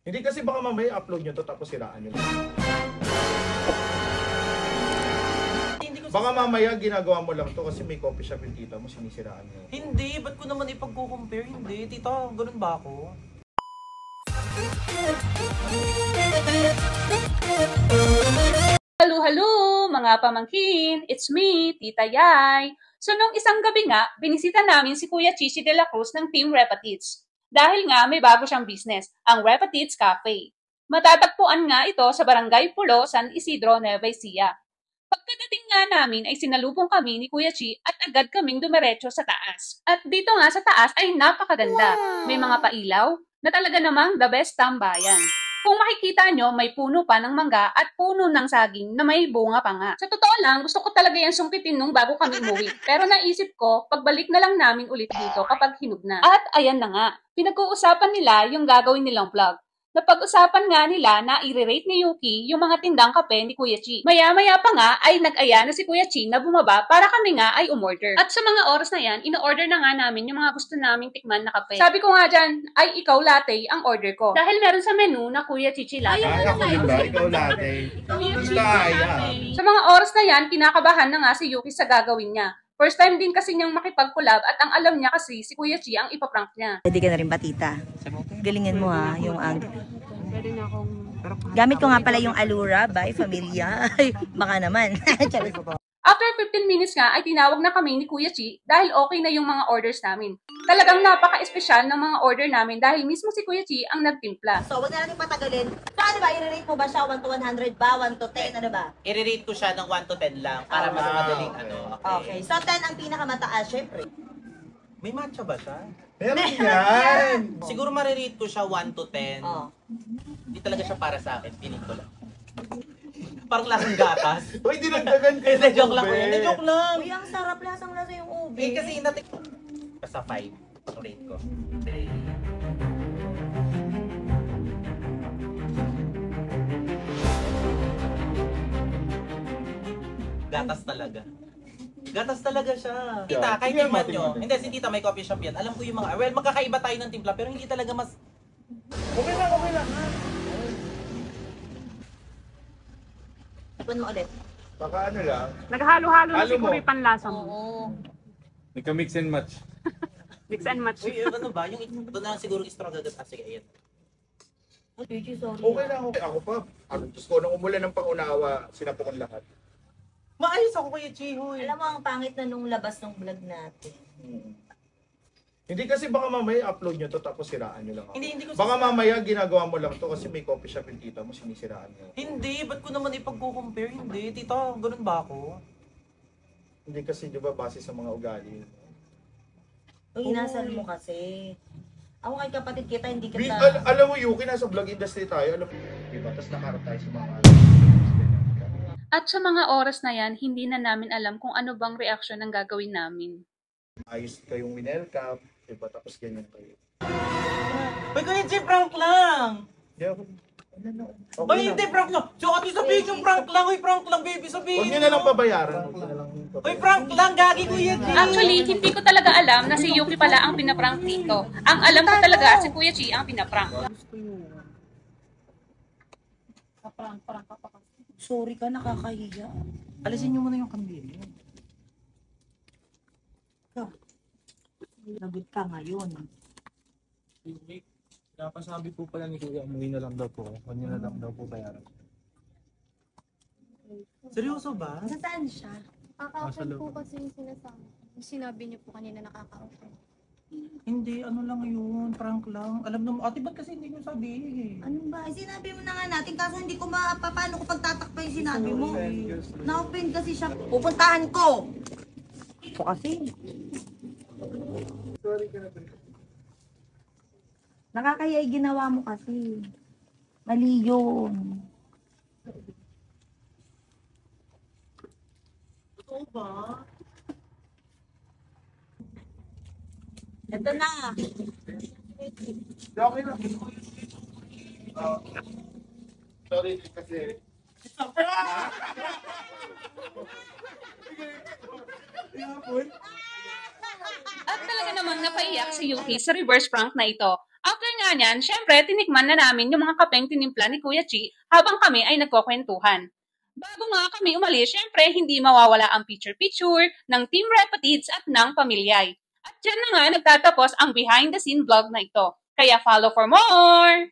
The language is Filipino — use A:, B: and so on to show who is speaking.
A: Hindi kasi baka mamaya upload nyo to tapos siraan nyo. Baka mamaya ginagawa mo lang to kasi may coffee shop yung tita mo, sinisiraan mo.
B: Hindi, ba't ko naman ipagko-compare? Hindi, tita, ganun ba ako?
C: Halo, mga pamangkin! It's me, Tita Yay! So, nung isang gabi nga, binisita namin si Kuya Chichi de la Cruz ng Team Repatits. Dahil nga may bago siyang business, ang Repatits Cafe. Matatagpuan nga ito sa Barangay Pulo, San Isidro, Nueva Ecija. Pagkadating nga namin ay sinalubong kami ni Kuya Chi at agad kaming dumiretso sa taas. At dito nga sa taas ay napakaganda. May mga pailaw na talaga namang the best tambayan. Kung makikita nyo, may puno pa ng mangga at puno ng saging na may bunga pa nga. Sa totoo lang, gusto ko talaga yan sungkitin nung bago kami umuwi. Pero naisip ko, pagbalik na lang namin ulit dito kapag hinog na. At ayan na nga, pinag-uusapan nila yung gagawin nilang vlog. Napag-usapan nga nila na i-rate ni Yuki yung mga tindang kape ni Kuya Chi. Maya-maya pa nga ay nag-aya na si Kuya Chi na bumaba para kami nga ay umorder. At sa mga oras na yan, in-order na nga namin yung mga gusto naming tikman na kape. Sabi ko nga dyan, ay ikaw latte ang order ko. Dahil meron sa menu na Kuya Chichi latte.
A: Ay, ako din ba? Ikaw latte.
C: Kuya Chi
A: Kaya.
C: Sa mga oras na yan, kinakabahan na nga si Yuki sa gagawin niya. First time din kasi niyang makipag-collab at ang alam niya kasi si Kuya Chi ang ipaprank niya.
D: Pwede ka na rin ba, tita? Galingin mo ha, yung gamit ko nga pala yung Allura by Familia. Ay, baka naman.
C: After 15 minutes nga ay tinawag na kami ni Kuya Chi dahil okay na yung mga orders namin. Talagang napaka-espesyal ng mga order namin dahil mismo si Kuya Chi ang nagtimpla.
D: So, wag na natin patagalin. So, ano ba? I-rate mo ba siya 1 to 100 ba? 1 to 10? Ano ba?
B: I-rate ko siya ng 1 to 10 lang para mas madaling ano.
D: Okay. So, 10 ang pinakamataas, syempre.
B: May matcha ba siya?
A: Meron yan.
B: Siguro marirate ko siya 1 to 10.
D: Oh.
B: Hindi talaga siya para sa akin, piling ko lang. Parang lasang gatas.
A: Uy, dinagdagan ko.
B: Hindi, joke lang. Hindi, joke lang.
D: Uy, ang sarap, lasang-lasa yung ube.
B: Eh, kasi natin... Basta 5 ang rate ko. Gatas talaga. Gatas talaga siya. Tita, kahit
A: Sige,
B: tikman
A: mati,
B: nyo.
A: mati.
B: Hindi, si tita may coffee shop yan. Alam ko yung mga... Well, magkakaiba tayo ng timpla, pero hindi talaga mas...
A: Okay lang, okay lang.
D: Ipon mo ulit.
A: Baka ano lang.
E: Naghalo-halo na
A: Halo mo.
E: siguro yung panlasa mo.
D: Oo.
F: Nagka-mix and match.
E: Mix and match.
B: Uy, ano ba? Yung ito na lang siguro straw gagat. Ah, sige, ayan.
D: Sorry.
A: Okay lang, okay. Ako pa. Gusto ko nung umulan ng pangunawa, sinapokon lahat.
B: Maayos ako kay Chihoy.
D: Alam mo, ang pangit na nung labas ng vlog natin.
A: Hindi kasi baka mamaya upload nyo to tapos siraan nyo lang ako.
B: Hindi ko
A: Baka mamaya ginagawa mo lang to kasi may coffee shop yung tita mo, sinisiraan nyo.
B: Hindi, ba't ko naman ipagko-compare? Hindi, tita, ganun ba ako?
A: Hindi kasi di ba base sa mga ugali.
D: Uy, inasal mo kasi. Ako kay kapatid kita, hindi kita...
A: Alam mo Yuki, nasa vlog industry tayo, alam mo, diba? Tapos nakarap tayo sa mga
C: At sa mga oras na yan, hindi na namin alam kung ano bang reaksyon ang gagawin namin.
A: ayos kayong winelcome, diba? Tapos ganyan kayo.
B: Uy, Kuya Chi, prank lang!
A: Di ako, ano,
B: Uy, hindi, prank lang! Tsaka ati sabihin yung prank lang! Uy, prank lang, baby, sabihin!
A: Huwag nyo na lang pabayaran. Huwag nyo na lang pabayaran.
B: Uy, prank lang, gagi, Kuya Chi!
C: Actually, hindi ko talaga alam na si Yuki pala ang pinaprank dito. Ang alam ko talaga si Kuya Chi ang pinaprank.
D: Sorry ka, nakakahiya.
B: Alisin nyo muna yung kambing.
D: Lagot ka ngayon.
F: Napasabi po pala ni Kuya, umuwi na lang daw po. Huwag niyo na lang daw po bayaran.
B: Seryoso ba?
D: Saan siya?
E: Nakaka-open po kasi yung sinasabi. Yung sinabi niyo po kanina nakaka-open.
B: Hindi, ano lang yun, prank lang. Alam mo, ate, ba't kasi hindi nyo sabihin?
D: Ano ba? Sinabi mo na nga natin, kaso hindi ko paano ko pagtatakpa yung sinabi mo. Na-open kasi siya. Pupuntahan ko! Ito kasi. Nakakaya yung ginawa mo kasi. Mali yun.
B: Totoo ba?
D: Ito na.
A: Okay lang. Sorry kasi.
C: At talaga namang napaiyak si Yuki sa reverse prank na ito. After nga nga niyan, syempre, tinikman na namin yung mga kapeng tinimpla ni Kuya Chi habang kami ay nagkukwentuhan. Bago nga kami umalis, syempre, hindi mawawala ang picture-picture ng Team Repatids at ng Pamilyay. At dyan na nga nagtatapos ang behind-the-scene vlog na ito. Kaya follow for more!